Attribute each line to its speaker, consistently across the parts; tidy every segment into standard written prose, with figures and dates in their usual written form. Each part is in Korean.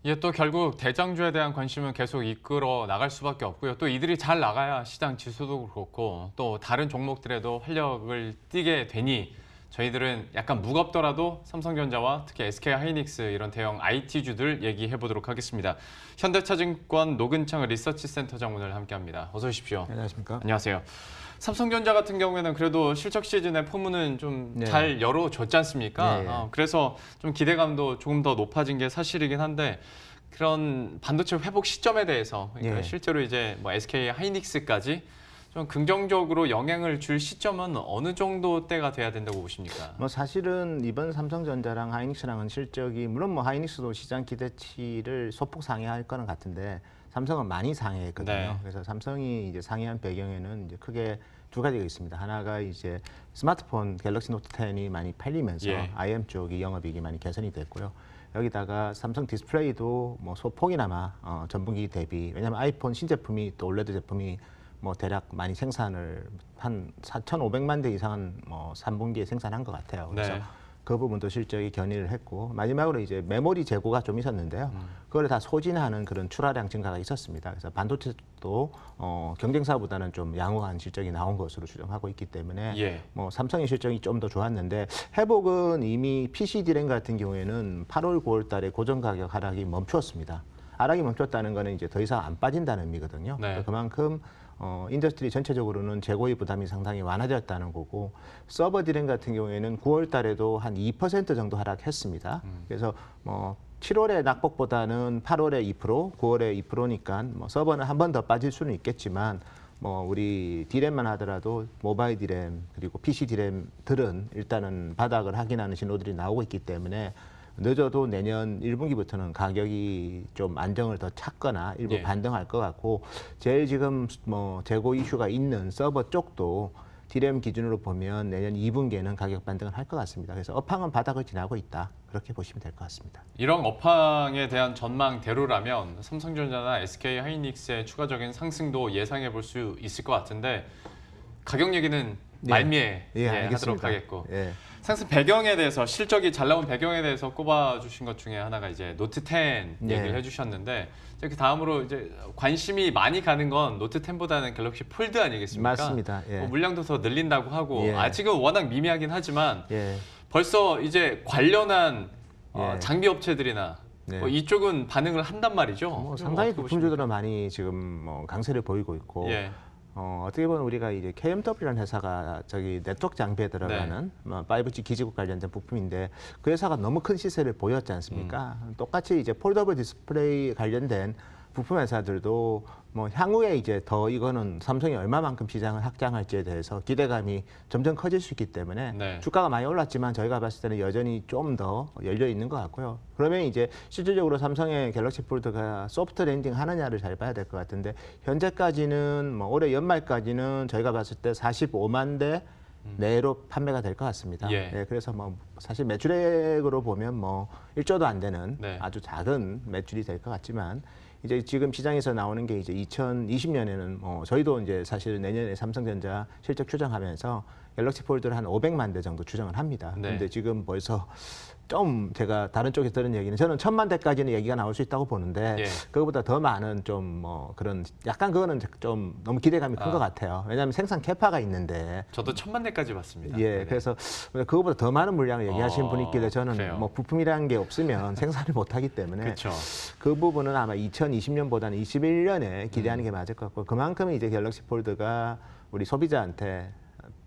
Speaker 1: 이게 또 결국 대장주에 대한 관심은 계속 이끌어 나갈 수밖에 없고요. 또 이들이 잘 나가야 시장 지수도 그렇고 또 다른 종목들에도 활력을 띠게 되니 저희들은 약간 무겁더라도 삼성전자와 특히 SK하이닉스 이런 대형 IT주들 얘기해 보도록 하겠습니다. 현대차증권 노근창 리서치센터장 오늘 함께합니다. 어서 오십시오.
Speaker 2: 안녕하십니까?
Speaker 1: 안녕하세요. 삼성전자 같은 경우에는 그래도 실적 시즌에 포문은 좀
Speaker 2: 네.
Speaker 1: 잘 열어줬지 않습니까?
Speaker 2: 네, 네.
Speaker 1: 그래서 좀 기대감도 조금 더 높아진 게 사실이긴 한데 그런 반도체 회복 시점에 대해서 그러니까
Speaker 2: 네.
Speaker 1: 실제로 이제 뭐 SK 하이닉스까지 좀 긍정적으로 영향을 줄 시점은 어느 정도 때가 돼야 된다고 보십니까?
Speaker 2: 뭐 사실은 이번 삼성전자랑 하이닉스랑은 실적이 물론 뭐 하이닉스도 시장 기대치를 소폭 상회할 거는 같은데 삼성은 많이 상회했거든요.
Speaker 1: 네.
Speaker 2: 그래서 삼성이 이제 상회한 배경에는 이제 크게 두 가지가 있습니다. 하나가 이제 스마트폰 갤럭시 노트 10이 많이 팔리면서
Speaker 1: 예.
Speaker 2: IM 쪽이 영업이익이 많이 개선이 됐고요. 여기다가 삼성 디스플레이도 뭐 소폭이나마 전분기 대비 왜냐하면 아이폰 신제품이 또 올레드 제품이 뭐 대략 많이 생산을 한 4,500만 대 이상은 뭐 3분기에 생산한 것 같아요. 그래서
Speaker 1: 네.
Speaker 2: 그 부분도 실적이 견인을 했고 마지막으로 이제 메모리 재고가 좀 있었는데요. 그걸 다 소진하는 그런 출하량 증가가 있었습니다. 그래서 반도체도 경쟁사보다는 좀 양호한 실적이 나온 것으로 추정하고 있기 때문에
Speaker 1: 예.
Speaker 2: 뭐 삼성의 실적이 좀 더 좋았는데 회복은 이미 PC 디램 같은 경우에는 8월, 9월 달에 고정 가격 하락이 멈추었습니다. 하락이 멈췄다는 거는 이제 더 이상 안 빠진다는 의미거든요.
Speaker 1: 네.
Speaker 2: 그러니까 그만큼 인더스트리 전체적으로는 재고의 부담이 상당히 완화되었다는 거고 서버 디램 같은 경우에는 9월 달에도 한 2% 정도 하락했습니다. 그래서 뭐 7월의 낙폭보다는 8월에 2%, 9월에 2%니까 뭐 서버는 한 번 더 빠질 수는 있겠지만 뭐 우리 디램만 하더라도 모바일 디램 그리고 PC 디램들은 일단은 바닥을 확인하는 신호들이 나오고 있기 때문에 늦어도 내년 1분기부터는 가격이 좀 안정을 더 찾거나 일부
Speaker 1: 예.
Speaker 2: 반등할 것 같고 제일 지금 뭐 재고 이슈가 있는 서버 쪽도 디램 기준으로 보면 내년 2분기에는 가격 반등을 할 것 같습니다. 그래서 업황은 바닥을 지나고 있다. 그렇게 보시면 될 것 같습니다.
Speaker 1: 이런 업황에 대한 전망대로라면 삼성전자나 SK하이닉스의 추가적인 상승도 예상해 볼 수 있을 것 같은데 가격 얘기는
Speaker 2: 네.
Speaker 1: 말미에
Speaker 2: 예,
Speaker 1: 하도록
Speaker 2: 알겠습니다.
Speaker 1: 하겠고
Speaker 2: 예.
Speaker 1: 상승 배경에 대해서 실적이 잘 나온 배경에 대해서 꼽아주신 것 중에 하나가 이제 노트 10 얘기를
Speaker 2: 네.
Speaker 1: 해주셨는데 그 다음으로 이제 관심이 많이 가는 건 노트 10보다는 갤럭시 폴드 아니겠습니까?
Speaker 2: 맞습니다. 예.
Speaker 1: 뭐 물량도 더 늘린다고 하고
Speaker 2: 예.
Speaker 1: 아직은 워낙 미미하긴 하지만
Speaker 2: 예.
Speaker 1: 벌써 이제 관련한
Speaker 2: 예.
Speaker 1: 장비 업체들이나
Speaker 2: 네.
Speaker 1: 뭐 이쪽은 반응을 한단 말이죠.
Speaker 2: 뭐
Speaker 1: 이거
Speaker 2: 상당히
Speaker 1: 어떻게
Speaker 2: 부품주들은 많이 지금 뭐 강세를 보이고 있고
Speaker 1: 보십니까? 예.
Speaker 2: 어떻게 보면 우리가 이제 KMW라는 회사가 저기 네트워크 장비에 들어가는 뭐 5G 기지국 관련된 부품인데 그 회사가 너무 큰 시세를 보였지 않습니까? 똑같이 이제 폴더블 디스플레이 관련된 부품 회사들도 뭐 향후에 이제 더 이거는 삼성이 얼마만큼 시장을 확장할지에 대해서 기대감이 점점 커질 수 있기 때문에
Speaker 1: 네.
Speaker 2: 주가가 많이 올랐지만 저희가 봤을 때는 여전히 좀 더 열려 있는 것 같고요. 그러면 이제 실질적으로 삼성의 갤럭시 폴드가 소프트 랜딩 하느냐를 잘 봐야 될 것 같은데 현재까지는 뭐 올해 연말까지는 저희가 봤을 때 45만 대 내로 판매가 될 것 같습니다.
Speaker 1: 예.
Speaker 2: 네, 그래서 뭐 사실 매출액으로 보면 뭐 1조도 안 되는
Speaker 1: 네.
Speaker 2: 아주 작은 매출이 될 것 같지만 이제 지금 시장에서 나오는 게 이제 2020년에는 뭐 저희도 이제 사실 내년에 삼성전자 실적 추정하면서 갤럭시 폴드를 한 500만 대 정도 추정을 합니다.
Speaker 1: 네.
Speaker 2: 근데 지금 벌써 좀 제가 다른 쪽에서 들은 얘기는 저는 1,000만 대까지는 얘기가 나올 수 있다고 보는데
Speaker 1: 예.
Speaker 2: 그거보다 더 많은 좀 뭐 그런 약간 그거는 좀 너무 기대감이 큰 것 같아요. 왜냐하면 생산 캐파가 있는데
Speaker 1: 저도 1000만 대까지 봤습니다.
Speaker 2: 예,
Speaker 1: 네.
Speaker 2: 그래서 그거보다 더 많은 물량을 얘기하시는 분이 있길래 저는
Speaker 1: 그래요.
Speaker 2: 뭐 부품이라는 게 없으면 생산을 못하기 때문에
Speaker 1: 그렇죠.
Speaker 2: 그 부분은 아마 2020년보다는 21년에 기대하는 게 맞을 것 같고 그만큼 이제 갤럭시 폴드가 우리 소비자한테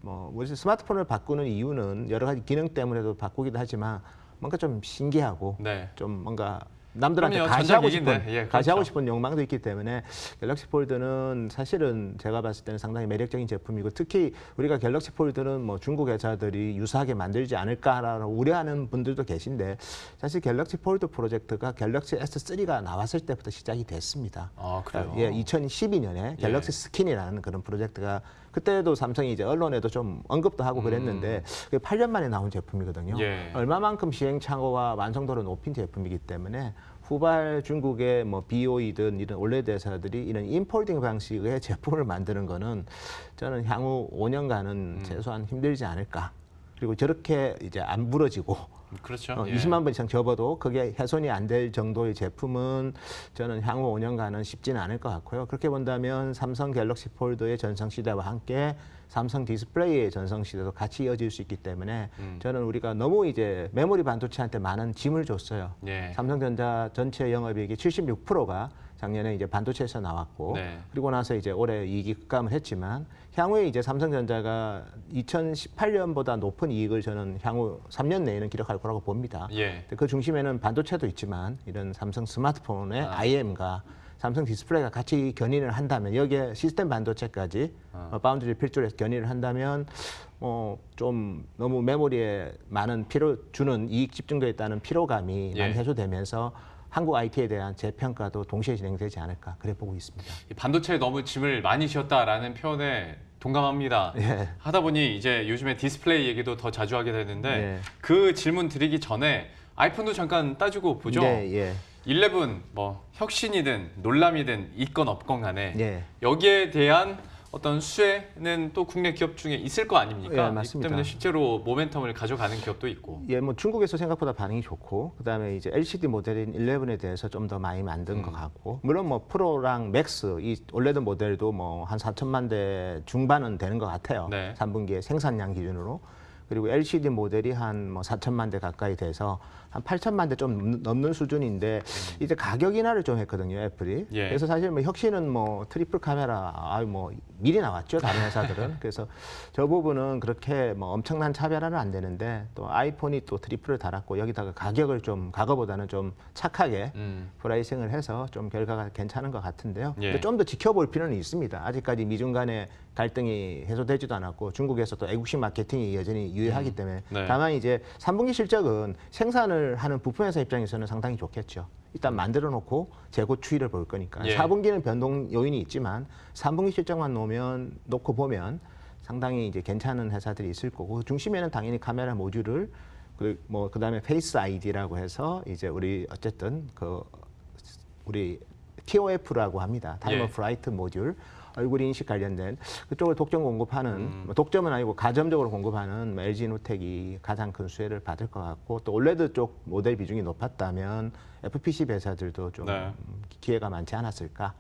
Speaker 2: 뭐 우리 스마트폰을 바꾸는 이유는 여러 가지 기능 때문에도 바꾸기도 하지만 뭔가 좀 신기하고
Speaker 1: 네.
Speaker 2: 좀 뭔가 남들한테
Speaker 1: 그럼요,
Speaker 2: 가시하고
Speaker 1: 전자기기인데.
Speaker 2: 싶은
Speaker 1: 예, 그렇죠.
Speaker 2: 가시하고 싶은 욕망도 있기 때문에 갤럭시 폴드는 사실은 제가 봤을 때는 상당히 매력적인 제품이고 특히 우리가 갤럭시 폴드는 뭐 중국 회사들이 유사하게 만들지 않을까라고 우려하는 분들도 계신데 사실 갤럭시 폴드 프로젝트가 갤럭시 S3가 나왔을 때부터 시작이 됐습니다.
Speaker 1: 아, 그래요?
Speaker 2: 예, 2012년에 갤럭시 스킨이라는 그런 프로젝트가 그때도 삼성이 이제 언론에도 좀 언급도 하고 그랬는데 그게 8년 만에 나온 제품이거든요.
Speaker 1: 예.
Speaker 2: 얼마만큼 시행착오와 완성도를 높인 제품이기 때문에 후발 중국의 뭐 BOE든 이런 올레드 회사들이 이런 인폴딩 방식의 제품을 만드는 거는 저는 향후 5년간은 최소한 힘들지 않을까. 그리고 저렇게 이제 안 부러지고
Speaker 1: 그렇죠. 예.
Speaker 2: 20만 번 이상 접어도 그게 훼손이 안 될 정도의 제품은 저는 향후 5년간은 쉽지는 않을 것 같고요. 그렇게 본다면 삼성 갤럭시 폴드의 전성 시대와 함께 삼성 디스플레이의 전성 시대도 같이 이어질 수 있기 때문에 저는 우리가 너무 이제 메모리 반도체한테 많은 짐을 줬어요.
Speaker 1: 예.
Speaker 2: 삼성전자 전체 영업이익의 76%가 작년에 이제 반도체에서 나왔고
Speaker 1: 네.
Speaker 2: 그리고 나서 이제 올해 이익이 급감을 했지만 향후에 이제 삼성전자가 2018년보다 높은 이익을 저는 향후 3년 내에는 기록할 거라고 봅니다.
Speaker 1: 예.
Speaker 2: 그 중심에는 반도체도 있지만 이런 삼성 스마트폰의 IM과 삼성 디스플레이가 같이 견인을 한다면 여기에 시스템 반도체까지 파운드리 필두로 해서 견인을 한다면 좀 너무 메모리에 많은 주는 이익 집중도에 있다는 피로감이
Speaker 1: 예.
Speaker 2: 많이 해소되면서 한국 IT에 대한 재평가도 동시에 진행되지 않을까 그래 보고 있습니다.
Speaker 1: 이 반도체에 너무 짐을 많이 지었다라는 표현에 동감합니다.
Speaker 2: 예.
Speaker 1: 하다 보니 이제 요즘에 디스플레이 얘기도 더 자주 하게 되는데
Speaker 2: 예.
Speaker 1: 그 질문 드리기 전에 아이폰도 잠깐 따지고 보죠.
Speaker 2: 네, 예.
Speaker 1: 11 뭐 혁신이든 놀람이든 있건 없건 간에
Speaker 2: 예.
Speaker 1: 여기에 대한 어떤 수혜는 또 국내 기업 중에 있을 거 아닙니까?
Speaker 2: 예, 맞습니다.
Speaker 1: 이 때문에 실제로 모멘텀을 가져가는 기업도 있고.
Speaker 2: 예, 뭐 중국에서 생각보다 반응이 좋고 그다음에 이제 LCD 모델인 11에 대해서 좀 더 많이 만든 것 같고 물론 뭐 프로랑 맥스 이 올레드 모델도 뭐 한 4천만 대 중반은 되는 것 같아요.
Speaker 1: 네.
Speaker 2: 3분기에 생산량 기준으로. 그리고 LCD 모델이 한 뭐 4천만 대 가까이 돼서 한 8천만 대 좀 넘는 수준인데 이제 가격 인하를 좀 했거든요, 애플이.
Speaker 1: 예.
Speaker 2: 그래서 사실 뭐 혁신은 뭐 트리플 카메라 뭐 미리 나왔죠, 다른 회사들은. 그래서 저 부분은 그렇게 뭐 엄청난 차별화는 안 되는데 또 아이폰이 또 트리플을 달았고 여기다가 가격을 좀 과거보다는 좀 착하게 프라이싱을 해서 좀 결과가 괜찮은 것 같은데요.
Speaker 1: 예.
Speaker 2: 근데 좀 더 지켜볼 필요는 있습니다. 아직까지 미중 간의 갈등이 해소되지도 않았고 중국에서 또 애국심 마케팅이 여전히 유효하기 때문에
Speaker 1: 네.
Speaker 2: 다만 이제 3분기 실적은 생산을 하는 부품회사 입장에서는 상당히 좋겠죠. 일단 만들어 놓고 재고 추이를 볼 거니까.
Speaker 1: 예.
Speaker 2: 4분기는 변동 요인이 있지만 3분기 실적만 놓고 보면 상당히 이제 괜찮은 회사들이 있을 거고 중심에는 당연히 카메라 모듈을 그다음에 페이스 아이디라고 해서 이제 우리 어쨌든 우리 TOF라고 합니다. 타임
Speaker 1: 예.
Speaker 2: 오브 라이트 모듈. 얼굴 인식 관련된 그쪽을 독점 공급하는 뭐 독점은 아니고 가점적으로 공급하는 뭐 LG노텍이 가장 큰 수혜를 받을 것 같고 또 올레드 쪽 모델 비중이 높았다면 FPC 회사들도 좀
Speaker 1: 네.
Speaker 2: 기회가 많지 않았을까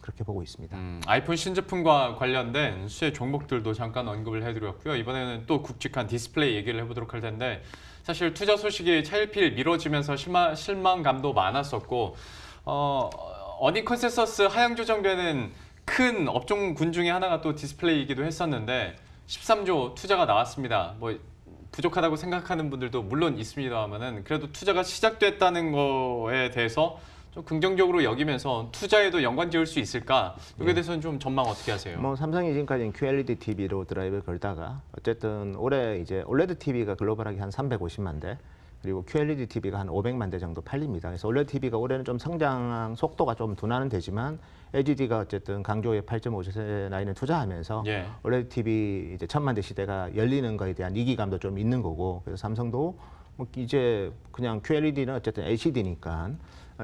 Speaker 2: 그렇게 보고 있습니다.
Speaker 1: 아이폰 신제품과 관련된 수혜 종목들도 잠깐 언급을 해드렸고요. 이번에는 또 굵직한 디스플레이 얘기를 해보도록 할 텐데 사실 투자 소식이 차일피일 미뤄지면서 실망감도 많았었고 어닝 컨센서스 하향 조정되는 큰 업종군 중에 하나가 또 디스플레이이기도 했었는데 13조 투자가 나왔습니다. 뭐 부족하다고 생각하는 분들도 물론 있습니다만은 그래도 투자가 시작됐다는 거에 대해서 좀 긍정적으로 여기면서 투자에도 연관 지을 수 있을까? 여기에 대해서는 좀 전망 어떻게 하세요?
Speaker 2: 뭐 삼성이 지금까지는 QLED TV로 드라이브를 걸다가 어쨌든 올해 이제 OLED TV가 글로벌하게 한 350만 대 그리고 QLED TV가 한 500만 대 정도 팔립니다. 그래서 OLED TV가 올해는 좀 성장 속도가 좀 둔화는 되지만 LGD가 어쨌든 강조의 8.5세 라인을 투자하면서
Speaker 1: 예.
Speaker 2: OLED TV 이제 1000만 대 시대가 열리는 거에 대한 위기감도 좀 있는 거고 그래서 삼성도 뭐 이제 그냥 QLED는 어쨌든 LCD니까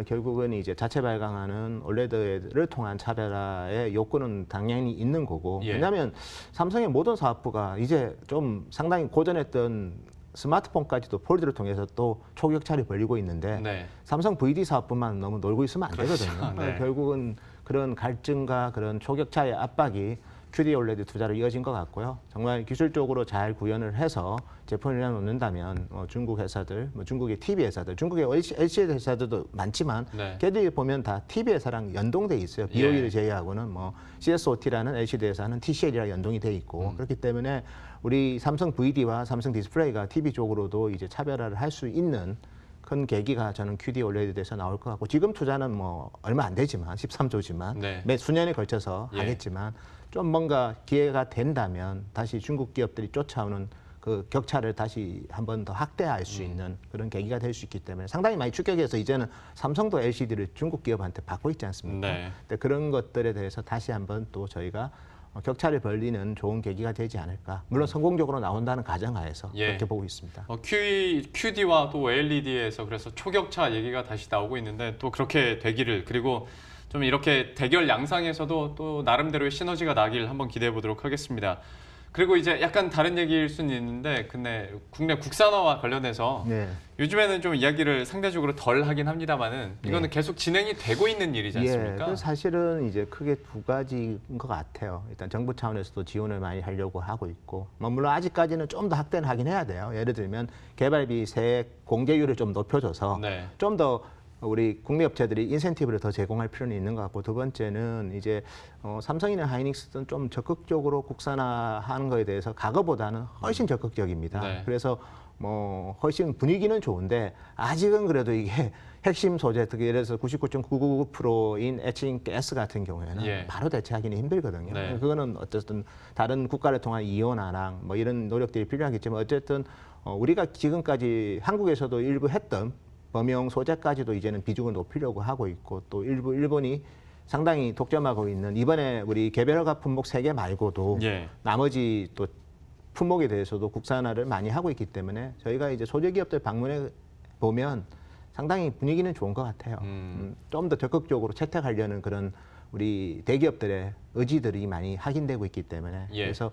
Speaker 2: 결국은 이제 자체 발광하는 OLED를 통한 차별화의 욕구는 당연히 있는 거고
Speaker 1: 예.
Speaker 2: 왜냐하면 삼성의 모든 사업부가 이제 좀 상당히 고전했던 스마트폰까지도 폴드를 통해서 또 초격차를 벌이고 있는데
Speaker 1: 네.
Speaker 2: 삼성 VD 사업뿐만 너무 놀고 있으면 안
Speaker 1: 그렇죠.
Speaker 2: 되거든요.
Speaker 1: 네.
Speaker 2: 결국은 그런 갈증과 그런 초격차의 압박이 QD OLED 투자로 이어진 것 같고요. 정말 기술적으로 잘 구현을 해서 제품을 내놓는다면 중국 회사들, 중국의 TV 회사들, 중국의 LCD 회사들도 많지만
Speaker 1: 네.
Speaker 2: 걔들이 보면 다 TV 회사랑 연동돼 있어요. BOE를 제외하고는 뭐 CSOT라는 LCD 회사는 TCL이랑 연동이 돼 있고 그렇기 때문에 우리 삼성 VD와 삼성 디스플레이가 TV 쪽으로도 이제 차별화를 할 수 있는 큰 계기가 저는 QD OLED에서 나올 것 같고 지금 투자는 뭐 얼마 안 되지만 13조지만
Speaker 1: 네.
Speaker 2: 매 수년에 걸쳐서
Speaker 1: 예.
Speaker 2: 하겠지만 좀 뭔가 기회가 된다면 다시 중국 기업들이 쫓아오는 그 격차를 다시 한 번 더 확대할 수 있는 그런 계기가 될 수 있기 때문에 상당히 많이 추격해서 이제는 삼성도 LCD를 중국 기업한테 받고 있지 않습니까?
Speaker 1: 네.
Speaker 2: 근데 그런 것들에 대해서 다시 한번 또 저희가 격차를 벌리는 좋은 계기가 되지 않을까. 물론 성공적으로 나온다는 가정하에서
Speaker 1: 예.
Speaker 2: 그렇게 보고 있습니다.
Speaker 1: QD와 또 OLED에서 그래서 초격차 얘기가 다시 나오고 있는데 또 그렇게 되기를 그리고 좀 이렇게 대결 양상에서도 또 나름대로의 시너지가 나길 한번 기대해 보도록 하겠습니다. 그리고 이제 약간 다른 얘기일 수는 있는데 근데 국내 국산화와 관련해서
Speaker 2: 네.
Speaker 1: 요즘에는 좀 이야기를 상대적으로 덜 하긴 합니다만은 이거는 계속 진행이 되고 있는 일이지 않습니까?
Speaker 2: 그 사실은 이제 크게 두 가지인 것 같아요. 일단 정부 차원에서도 지원을 많이 하려고 하고 있고, 뭐 물론 아직까지는 좀 더 확대하긴 해야 돼요. 예를 들면 개발비 세액 공제율을 좀 높여줘서
Speaker 1: 네.
Speaker 2: 좀 더 우리 국내 업체들이 인센티브를 더 제공할 필요는 있는 것 같고, 두 번째는 이제 삼성이나 하이닉스는 좀 적극적으로 국산화하는 거에 대해서 과거보다는 훨씬 적극적입니다.
Speaker 1: 네.
Speaker 2: 그래서 뭐 훨씬 분위기는 좋은데 아직은 그래도 이게 핵심 소재, 특히 예를 들어서 99.999%인 에칭 가스 같은 경우에는
Speaker 1: 예.
Speaker 2: 바로 대체하기는 힘들거든요.
Speaker 1: 네.
Speaker 2: 그거는 어쨌든 다른 국가를 통한 이온화랑 뭐 이런 노력들이 필요하겠지만 어쨌든 우리가 지금까지 한국에서도 일부 했던 범용 소재까지도 이제는 비중을 높이려고 하고 있고, 또 일부 일본이 상당히 독점하고 있는 이번에 우리 개별화가 품목 3개 말고도
Speaker 1: 예.
Speaker 2: 나머지 또 품목에 대해서도 국산화를 많이 하고 있기 때문에 저희가 이제 소재 기업들 방문해 보면 상당히 분위기는 좋은 것 같아요. 좀 더 적극적으로 채택하려는 그런 우리 대기업들의 의지들이 많이 확인되고 있기 때문에
Speaker 1: 예.
Speaker 2: 그래서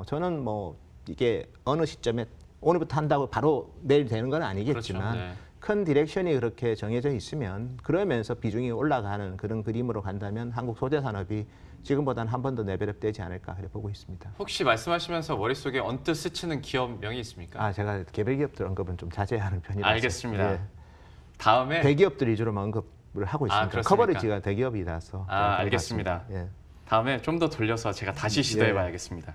Speaker 2: 저는 뭐 이게 어느 시점에 오늘부터 한다고 바로 내일 되는 건 아니겠지만
Speaker 1: 그렇죠. 네.
Speaker 2: 큰 디렉션이 그렇게 정해져 있으면 그러면서 비중이 올라가는 그런 그림으로 간다면 한국 소재 산업이 지금보다는 한 번 더 레벨업 되지 않을까 그렇게 보고 있습니다.
Speaker 1: 혹시 말씀하시면서 머릿속에 언뜻 스치는 기업명이 있습니까?
Speaker 2: 제가 개별 기업들 언급은 좀 자제하는 편이라서.
Speaker 1: 알겠습니다.
Speaker 2: 예.
Speaker 1: 다음에
Speaker 2: 대기업들 위주로만 언급을 하고 있습니다.
Speaker 1: 그렇습니까?
Speaker 2: 커버리지가 대기업이라서.
Speaker 1: 알겠습니다.
Speaker 2: 예.
Speaker 1: 다음에 좀 더 돌려서 제가 다시 시도해봐야겠습니다.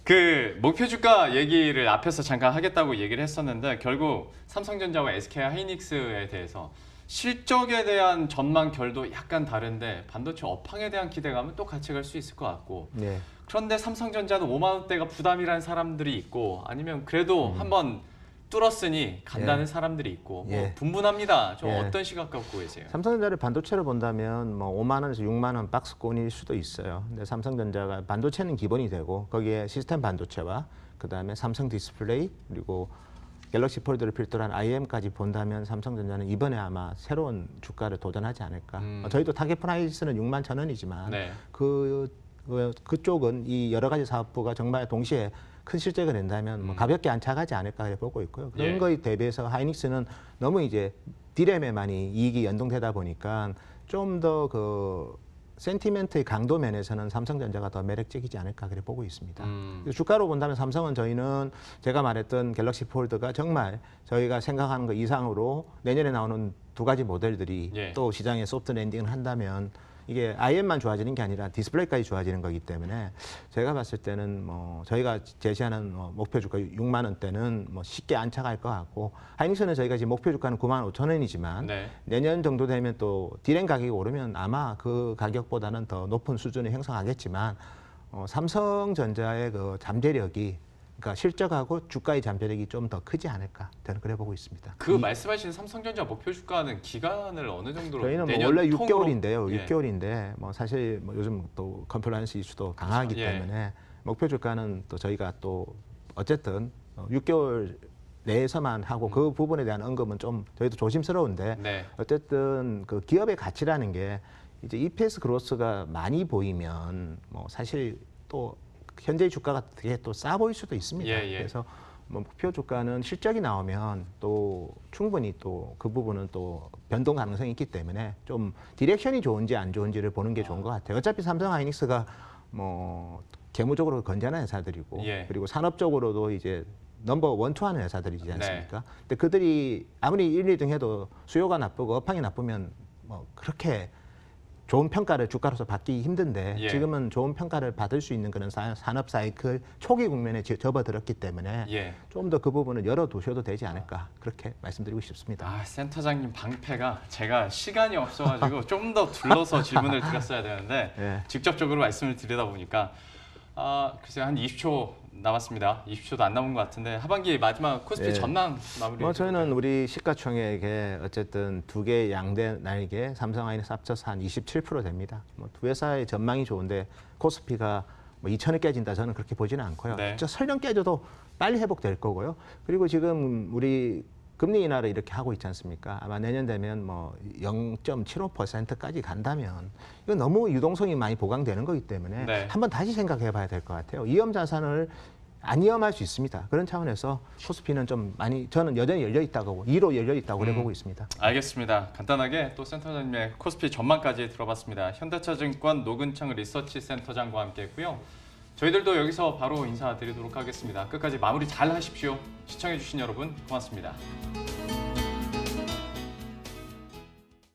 Speaker 1: 그 목표 주가 얘기를 앞에서 잠깐 하겠다고 얘기를 했었는데 결국 삼성전자와 SK 하이닉스에 대해서 실적에 대한 전망 결도 약간 다른데 반도체 업황에 대한 기대감은 또 같이 갈 수 있을 것 같고
Speaker 2: 예.
Speaker 1: 그런데 삼성전자는 5만 원대가 부담이라는 사람들이 있고 아니면 그래도 한번 뚫었으니 간다는 사람들이 있고 뭐
Speaker 2: 예.
Speaker 1: 분분합니다. 좀
Speaker 2: 예.
Speaker 1: 어떤 시각 갖고 계세요?
Speaker 2: 삼성전자를 반도체로 본다면 뭐 5만 원에서 6만 원 박스권일 수도 있어요. 근데 삼성전자가 반도체는 기본이 되고 거기에 시스템 반도체와 그다음에 삼성 디스플레이 그리고 갤럭시 폴드를 필두로 한 IM까지 본다면 삼성전자는 이번에 아마 새로운 주가를 도전하지 않을까. 저희도 타겟 프라이스는 6만 1,000원이지만
Speaker 1: 네.
Speaker 2: 그쪽은 이 여러 가지 사업부가 정말 동시에 큰 실적을 낸다면 뭐 가볍게 안착하지 않을까 이렇게 보고 있고요. 그런
Speaker 1: 예.
Speaker 2: 거에 대비해서 하이닉스는 너무 이제 디램에 많이 이익이 연동되다 보니까 좀 더 그 센티멘트의 강도 면에서는 삼성전자가 더 매력적이지 않을까 그렇게 보고 있습니다. 주가로 본다면 삼성은 저희는 제가 말했던 갤럭시 폴드가 정말 저희가 생각하는 것 이상으로 내년에 나오는 두 가지 모델들이
Speaker 1: 예.
Speaker 2: 또 시장에 소프트 랜딩을 한다면 이게 IM만 좋아지는 게 아니라 디스플레이까지 좋아지는 거기 때문에 제가 봤을 때는 뭐 저희가 제시하는 목표 주가 6만 원대는 뭐 쉽게 안착할 것 같고 하이닉스는 저희가 지금 목표 주가는 9만 5천 원이지만
Speaker 1: 네.
Speaker 2: 내년 정도 되면 또 디램 가격이 오르면 아마 그 가격보다는 더 높은 수준을 형성하겠지만 삼성전자의 그 잠재력이 그러니까 실적하고 주가의 잠재력이 좀 더 크지 않을까 저는 그래 보고 있습니다.
Speaker 1: 그 말씀하신 삼성전자 목표 주가는 기간을 어느 정도로
Speaker 2: 저희는 뭐
Speaker 1: 내년
Speaker 2: 원래
Speaker 1: 통으로?
Speaker 2: 6개월인데요.
Speaker 1: 예.
Speaker 2: 6개월인데 뭐 사실 뭐 요즘 또 컴플라이언스 이슈도 강하기
Speaker 1: 예.
Speaker 2: 때문에 목표 주가는 또 저희가 또 어쨌든 6개월 내에서만 하고 그 부분에 대한 언급은 좀 저희도 조심스러운데
Speaker 1: 네.
Speaker 2: 어쨌든 그 기업의 가치라는 게 이제 EPS 그로스가 많이 보이면 뭐 사실 또 현재 주가가 되게 또 싸 보일 수도 있습니다.
Speaker 1: 예, 예.
Speaker 2: 그래서 뭐 목표 주가는 실적이 나오면 또 충분히 또 그 부분은 또 변동 가능성이 있기 때문에 좀 디렉션이 좋은지 안 좋은지를 보는 게 좋은 것 같아요. 어차피 삼성 하이닉스가 뭐 개무적으로 건전한 회사들이고
Speaker 1: 예.
Speaker 2: 그리고 산업적으로도 이제 넘버 원투 하는 회사들이지 않습니까?
Speaker 1: 네.
Speaker 2: 근데 그들이 아무리 1, 2등 해도 수요가 나쁘고 업황이 나쁘면 뭐 그렇게 좋은 평가를 주가로서 받기 힘든데
Speaker 1: 예.
Speaker 2: 지금은 좋은 평가를 받을 수 있는 그런 산업 사이클 초기 국면에 접어들었기 때문에
Speaker 1: 예.
Speaker 2: 좀 더 그 부분을 열어두셔도 되지 않을까 그렇게 말씀드리고 싶습니다.
Speaker 1: 센터장님 방패가 제가 시간이 없어가지고 좀 더 둘러서 질문을 드렸어야 되는데
Speaker 2: 예.
Speaker 1: 직접적으로 말씀을 드리다 보니까 글쎄요 한 20초 남았습니다. 20초도 안 남은 것 같은데 하반기 마지막 코스피
Speaker 2: 예.
Speaker 1: 전망 마무리.
Speaker 2: 뭐 저희는 우리 시가총액에 어쨌든 두 개 양대 날개 삼성 하이닉스 합쳐서 한 27% 됩니다. 뭐 두 회사의 전망이 좋은데 코스피가 뭐 2천을 깨진다 저는 그렇게 보지는 않고요.
Speaker 1: 네.
Speaker 2: 진짜 설령 깨져도 빨리 회복될 거고요. 그리고 지금 우리 금리 인하를 이렇게 하고 있지 않습니까? 아마 내년 되면 뭐 0.75%까지 간다면 이건 너무 유동성이 많이 보강되는 거기 때문에
Speaker 1: 네.
Speaker 2: 한번 다시 생각해 봐야 될 것 같아요. 위험 자산을 안 위험할 수 있습니다. 그런 차원에서 코스피는 좀 많이 저는 여전히 열려 있다고 2로 열려 있다고 그래 보고 있습니다.
Speaker 1: 알겠습니다. 간단하게 또 센터장님의 코스피 전망까지 들어봤습니다. 현대차증권 노근창 리서치 센터장과 함께했고요. 저희들도 여기서 바로 인사드리도록 하겠습니다. 끝까지 마무리 잘 하십시오. 시청해주신 여러분 고맙습니다.